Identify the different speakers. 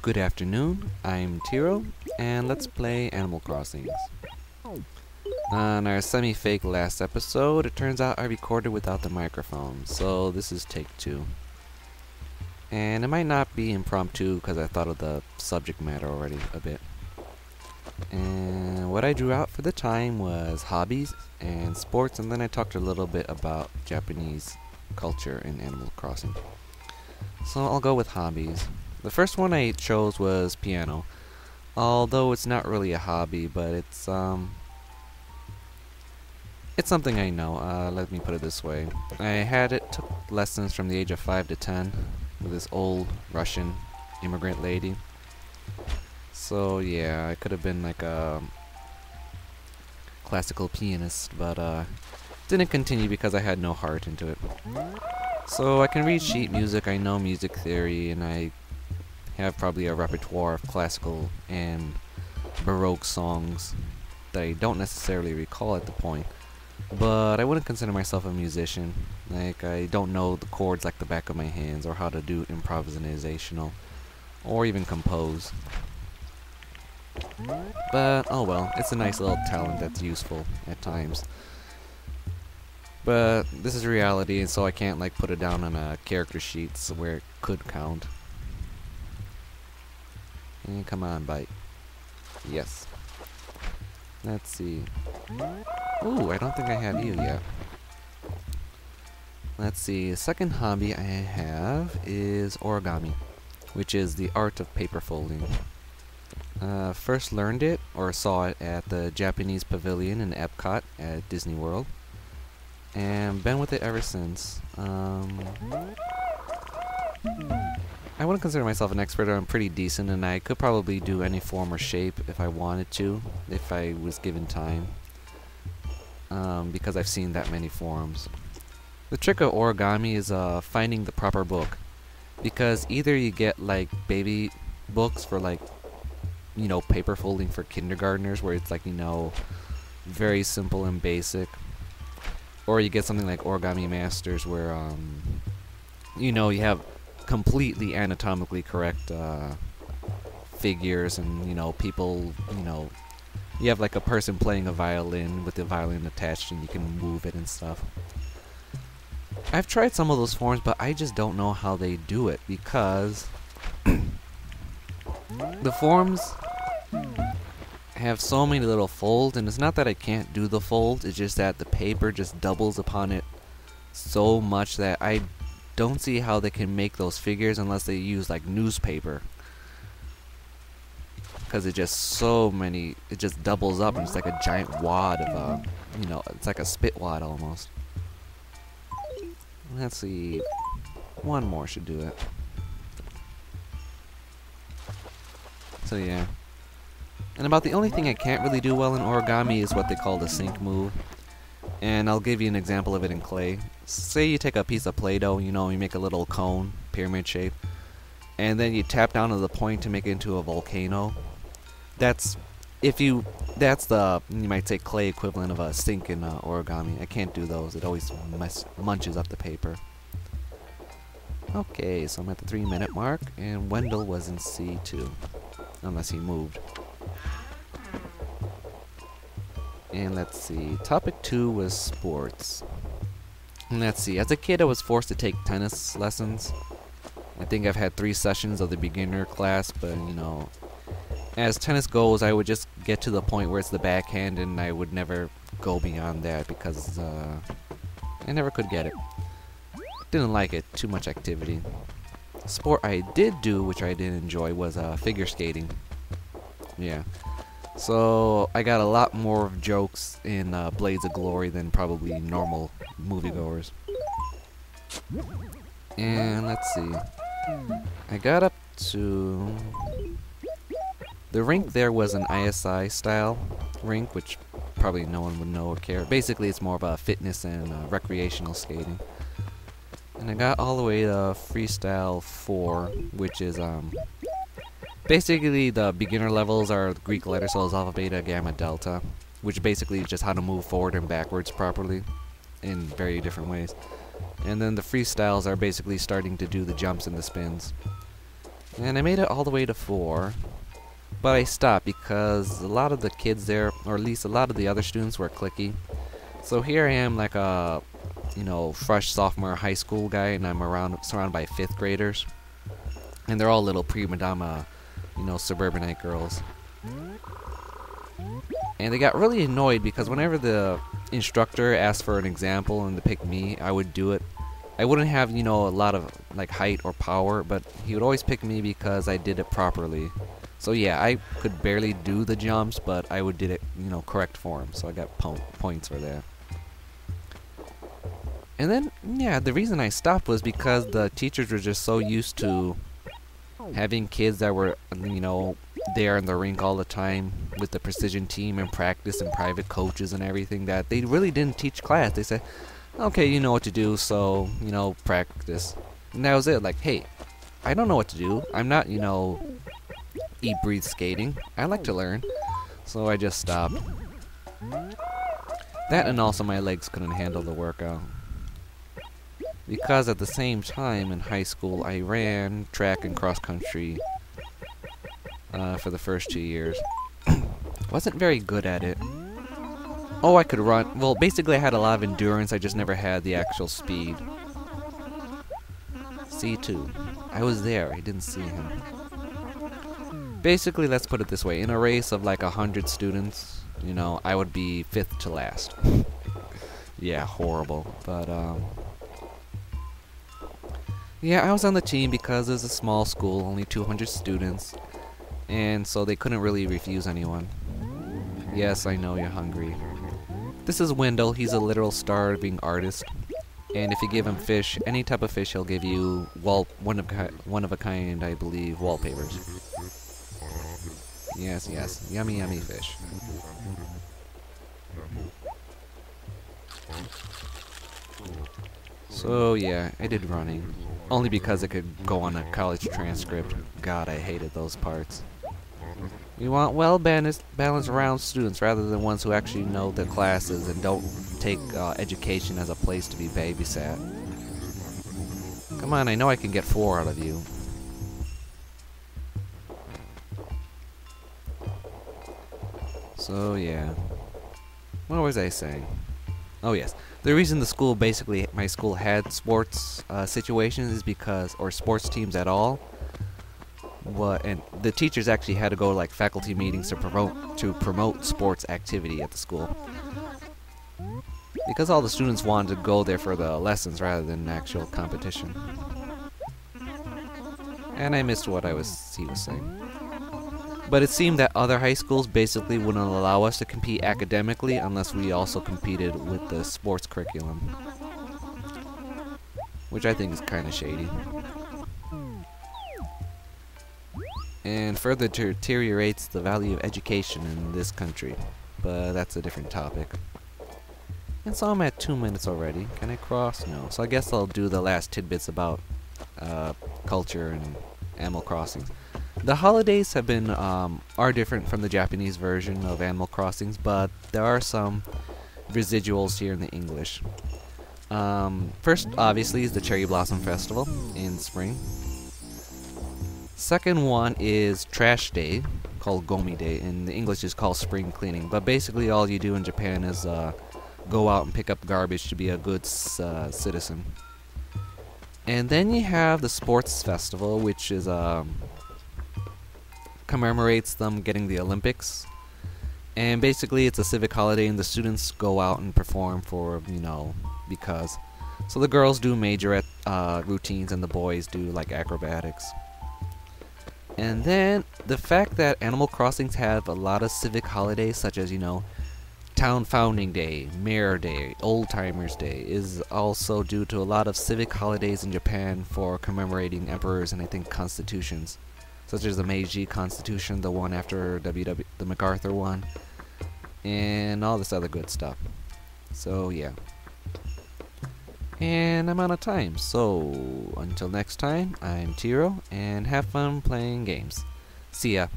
Speaker 1: Good afternoon, I'm Tiro, and let's play Animal Crossing. On our semi-fake last episode, it turns out I recorded without the microphone, so this is take 2. And it might not be impromptu because I thought of the subject matter already a bit. And what I drew out for the time was hobbies and sports, and then I talked a little bit about Japanese culture in Animal Crossing. So I'll go with hobbies. The first one I chose was piano, although it's not really a hobby, but it's something I know. Let me put it this way: took lessons from the age of 5 to 10 with this old Russian immigrant lady. So yeah, I could have been like a classical pianist, but didn't continue because I had no heart into it. So I can read sheet music, I know music theory, and I have probably a repertoire of classical and Baroque songs that I don't necessarily recall at the point. But I wouldn't consider myself a musician. Like, I don't know the chords like the back of my hands, or how to do improvisational, or even compose. But oh well, it's a nice little talent that's useful at times. But this is reality, and so I can't like put it down on a character sheet where it could count. And come on, bite. Yes. Let's see. Ooh, I don't think I have you yet. Let's see. The second hobby I have is origami, which is the art of paper folding. First learned it, or saw it, at the Japanese Pavilion in Epcot at Disney World, and been with it ever since. I wouldn't consider myself an expert. I'm pretty decent, and I could probably do any form or shape if I wanted to, if I was given time, because I've seen that many forms. The trick of origami is finding the proper book, because either you get like baby books for like, you know, paper folding for kindergartners, where it's like, you know, very simple and basic, or you get something like Origami Masters, where you know, you have completely anatomically correct figures, and you know, people, you know, you have like a person playing a violin with the violin attached, and you can move it and stuff. I've tried some of those forms, but I just don't know how they do it, because the forms have so many little folds, and it's not that I can't do the folds, it's just that the paper just doubles upon it so much that I don't see how they can make those figures unless they use like newspaper, because it just doubles up, and it's like a giant wad of you know, it's like a spit wad almost. Let's see, one more should do it. So yeah. And about the only thing I can't really do well in origami is what they call the sink move. And I'll give you an example of it in clay. Say you take a piece of Play-Doh, you know, you make a little cone, pyramid shape, and then you tap down to the point to make it into a volcano. That's the, you might say, clay equivalent of a sink in origami. I can't do those. It always munches up the paper. Okay, so I'm at the 3-minute mark, and Wendell was in C2. Unless he moved. And let's see, topic 2 was sports. And let's see, as a kid I was forced to take tennis lessons. I think I've had 3 sessions of the beginner class, but you know, as tennis goes, I would just get to the point where it's the backhand, and I would never go beyond that because I never could get it. Didn't like it, too much activity. Sport I did do, which I did enjoy, was figure skating. Yeah. So I got a lot more jokes in Blades of Glory than probably normal moviegoers. And let's see. I got up to... The rink there was an ISI style rink, which probably no one would know or care. Basically it's more of a fitness and recreational skating. And I got all the way to Freestyle 4, which is basically the beginner levels are Greek letters, so it's alpha, beta, gamma, delta, which basically is just how to move forward and backwards properly in very different ways. And then the freestyles are basically starting to do the jumps and the spins. And I made it all the way to 4, but I stopped because a lot of the kids there, or at least a lot of the other students, were cliquey. So here I am, like a, fresh sophomore high school guy, and I'm surrounded by 5th graders, and they're all little prima donna, suburbanite girls. And they got really annoyed because whenever the instructor asked for an example and to pick me, I would do it. I wouldn't have, a lot of like height or power, but he would always pick me because I did it properly. So yeah, I could barely do the jumps, but I did it, correct form. So I got points for that. And then, yeah, the reason I stopped was because the teachers were just so used to having kids that were, there in the rink all the time with the precision team and practice and private coaches and everything, that they really didn't teach class. They said, okay, you know what to do, so, practice. And that was it. Like, hey, I don't know what to do. I'm not, eat, breathe skating. I like to learn. So I just stopped. That, and also my legs couldn't handle the workout. Because at the same time in high school I ran track and cross country for the first 2 years. Wasn't very good at it. Oh, I could run. Well, basically I had a lot of endurance, I just never had the actual speed. C2. I was there, I didn't see him. Basically, let's put it this way. In a race of like 100 students, I would be 5th to last. Yeah, horrible. But, yeah, I was on the team because it was a small school, only 200 students, and so they couldn't really refuse anyone. Yes, I know you're hungry. This is Wendell. He's a literal starving artist, and if you give him fish, any type of fish, he'll give you one of a kind, I believe, wallpapers. Yes, yes, yummy, yummy fish. So yeah, I did running. Only because it could go on a college transcript. God, I hated those parts. We want well-balanced round students rather than ones who actually know their classes and don't take education as a place to be babysat. Come on, I know I can get 4 out of you. So yeah. What was I saying? Oh yes. The reason my school had sports situations is because, or sports teams at all, and the teachers actually had to go to like faculty meetings to promote sports activity at the school. Because all the students wanted to go there for the lessons rather than actual competition. And I missed what he was saying. But it seemed that other high schools basically wouldn't allow us to compete academically unless we also competed with the sports curriculum. Which I think is kind of shady. And further deteriorates the value of education in this country. But that's a different topic. And so I'm at 2 minutes already. Can I cross? No. So I guess I'll do the last tidbits about culture and Animal Crossing. The holidays have been are different from the Japanese version of Animal Crossings, but there are some residuals here in the English. First, obviously, is the Cherry Blossom Festival in spring. Second one is Trash Day, called Gomi Day. In the English, is called Spring Cleaning. But basically, all you do in Japan is go out and pick up garbage to be a good citizen. And then you have the Sports Festival, which is commemorates them getting the Olympics. And basically it's a civic holiday and the students go out and perform for, because. So the girls do majorette routines and the boys do like acrobatics. And then the fact that Animal Crossings have a lot of civic holidays such as, Town Founding Day, Mayor Day, Old Timers Day is also due to a lot of civic holidays in Japan for commemorating emperors and I think constitutions. Such as the Meiji Constitution, the one after the MacArthur one, and all this other good stuff. So yeah. And I'm out of time, so until next time, I'm Tiro, and have fun playing games. See ya.